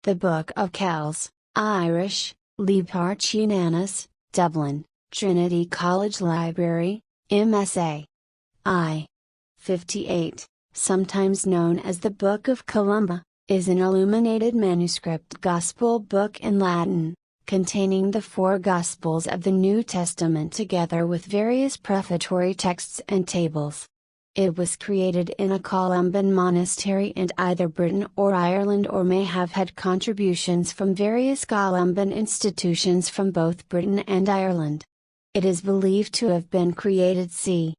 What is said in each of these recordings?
The Book of Kells, Irish, Leabhar Cheanannais, Dublin, Trinity College Library, MSA. I. 58, sometimes known as the Book of Columba, is an illuminated manuscript gospel book in Latin, containing the four Gospels of the New Testament together with various prefatory texts and tables. It was created in a Columban monastery in either Britain or Ireland, or may have had contributions from various Columban institutions from both Britain and Ireland. It is believed to have been created c.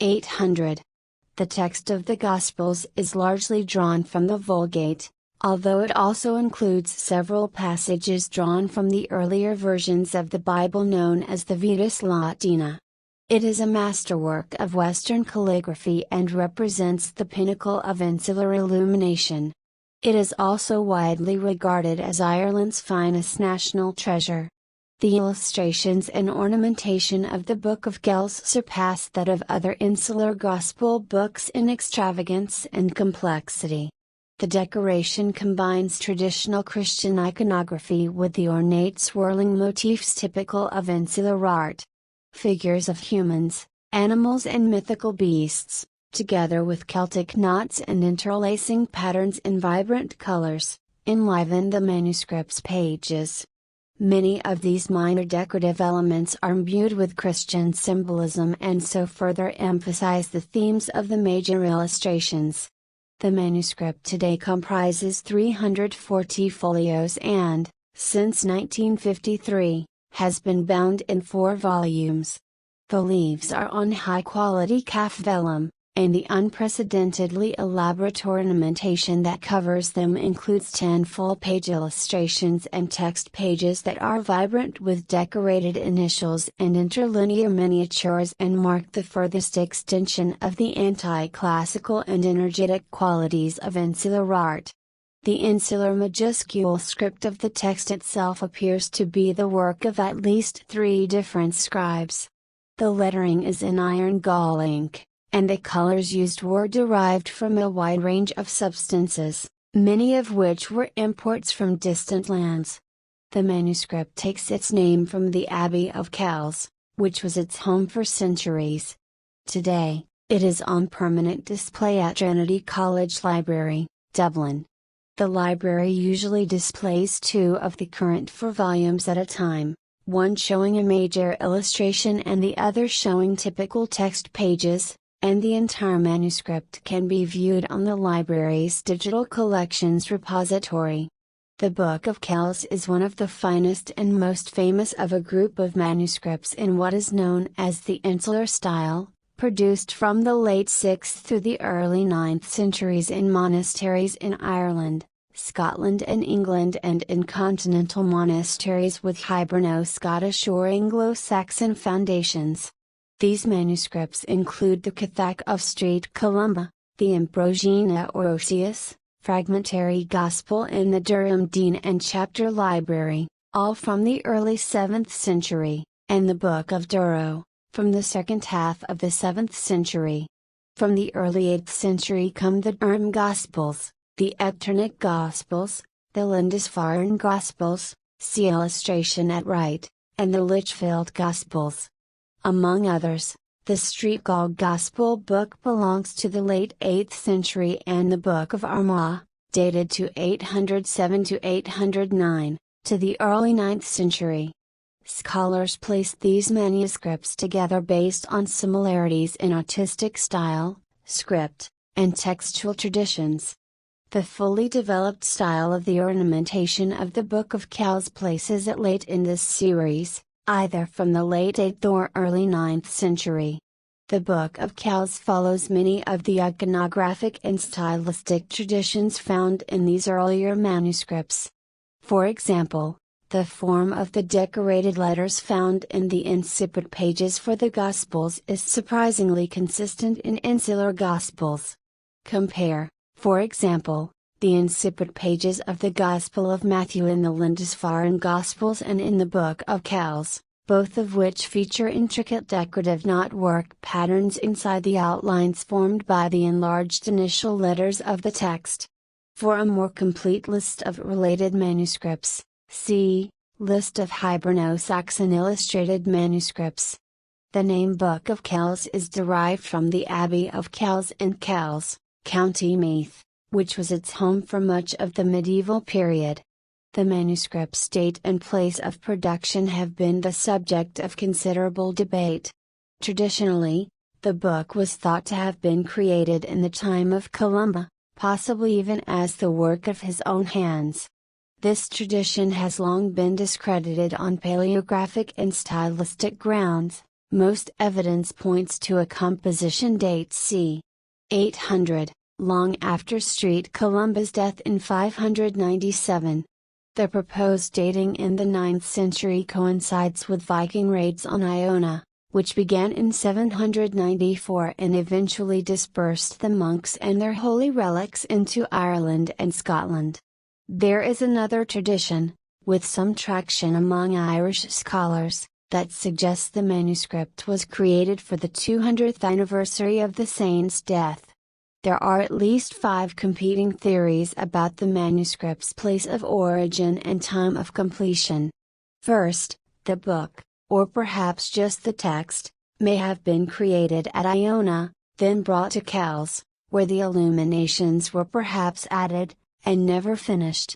800. The text of the Gospels is largely drawn from the Vulgate, although it also includes several passages drawn from the earlier versions of the Bible known as the Vetus Latina. It is a masterwork of Western calligraphy and represents the pinnacle of Insular illumination. It is also widely regarded as Ireland's finest national treasure. The illustrations and ornamentation of the Book of Kells surpass that of other Insular Gospel books in extravagance and complexity. The decoration combines traditional Christian iconography with the ornate swirling motifs typical of Insular art. Figures of humans, animals and mythical beasts, together with Celtic knots and interlacing patterns in vibrant colors, enliven the manuscript's pages. Many of these minor decorative elements are imbued with Christian symbolism and so further emphasize the themes of the major illustrations. The manuscript today comprises 340 folios and, since 1953, has been bound in 4 volumes. The leaves are on high-quality calf vellum, and the unprecedentedly elaborate ornamentation that covers them includes 10 full-page illustrations and text pages that are vibrant with decorated initials and interlinear miniatures and mark the furthest extension of the anti-classical and energetic qualities of Insular art. The Insular majuscule script of the text itself appears to be the work of at least 3 different scribes. The lettering is in iron gall ink, and the colors used were derived from a wide range of substances, many of which were imports from distant lands. The manuscript takes its name from the Abbey of Kells, which was its home for centuries. Today, it is on permanent display at Trinity College Library, Dublin. The library usually displays 2 of the current 4 volumes at a time, one showing a major illustration and the other showing typical text pages, and the entire manuscript can be viewed on the library's digital collections repository. The Book of Kells is one of the finest and most famous of a group of manuscripts in what is known as the Insular style, produced from the late 6th through the early 9th centuries in monasteries in Ireland, Scotland and England, and in continental monasteries with Hiberno-Scottish or Anglo-Saxon foundations. These manuscripts include the Cathach of St. Columba, the Ambrosiana Orosius, Fragmentary Gospel in the Durham Dean and Chapter Library, all from the early 7th century, and the Book of Duro, from the second half of the 7th century. From the early 8th century come the Durham Gospels, the Echternach Gospels, the Lindisfarne Gospels, see illustration at right, and the Lichfield Gospels. Among others, the Streatgal Gospel book belongs to the late 8th century, and the Book of Armagh, dated to 807 to 809, to the early 9th century. Scholars place these manuscripts together based on similarities in artistic style, script, and textual traditions. The fully developed style of the ornamentation of the Book of Kells places it late in this series, either from the late 8th or early 9th century. The Book of Kells follows many of the iconographic and stylistic traditions found in these earlier manuscripts. For example, the form of the decorated letters found in the incipit pages for the Gospels is surprisingly consistent in Insular Gospels. Compare, for example, the incipit pages of the Gospel of Matthew in the Lindisfarne Gospels and in the Book of Kells, both of which feature intricate decorative knotwork patterns inside the outlines formed by the enlarged initial letters of the text. For a more complete list of related manuscripts, see List of Hiberno-Saxon illustrated manuscripts. The name Book of Kells is derived from the Abbey of Kells in Kells, County Meath, which was its home for much of the medieval period. The manuscript's date and place of production have been the subject of considerable debate. Traditionally, the book was thought to have been created in the time of Columba, possibly even as the work of his own hands. This tradition has long been discredited on paleographic and stylistic grounds. Most evidence points to a composition date c. 800, long after St. Columba's death in 597. The proposed dating in the 9th century coincides with Viking raids on Iona, which began in 794 and eventually dispersed the monks and their holy relics into Ireland and Scotland. There is another tradition, with some traction among Irish scholars, that suggests the manuscript was created for the 200th anniversary of the saint's death. There are at least 5 competing theories about the manuscript's place of origin and time of completion. First, the book, or perhaps just the text, may have been created at Iona, then brought to Kells, where the illuminations were perhaps added, and never finished.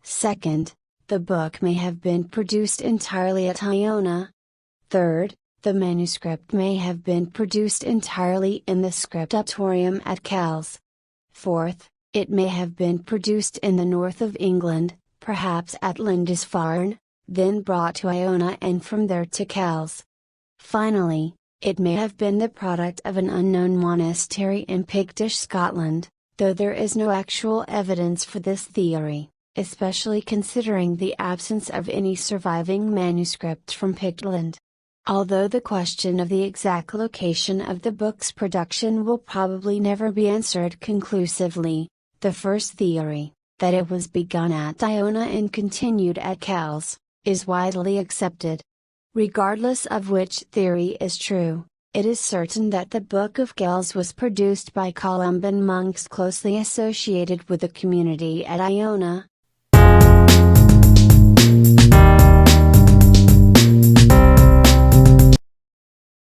Second, the book may have been produced entirely at Iona. Third, the manuscript may have been produced entirely in the scriptorium at Kells. Fourth, it may have been produced in the north of England, perhaps at Lindisfarne, then brought to Iona and from there to Kells. Finally, it may have been the product of an unknown monastery in Pictish Scotland, though there is no actual evidence for this theory, especially considering the absence of any surviving manuscript from Pictland. Although the question of the exact location of the book's production will probably never be answered conclusively, the first theory, that it was begun at Iona and continued at Kells, is widely accepted. Regardless of which theory is true, it is certain that the Book of Kells was produced by Columban monks closely associated with the community at Iona.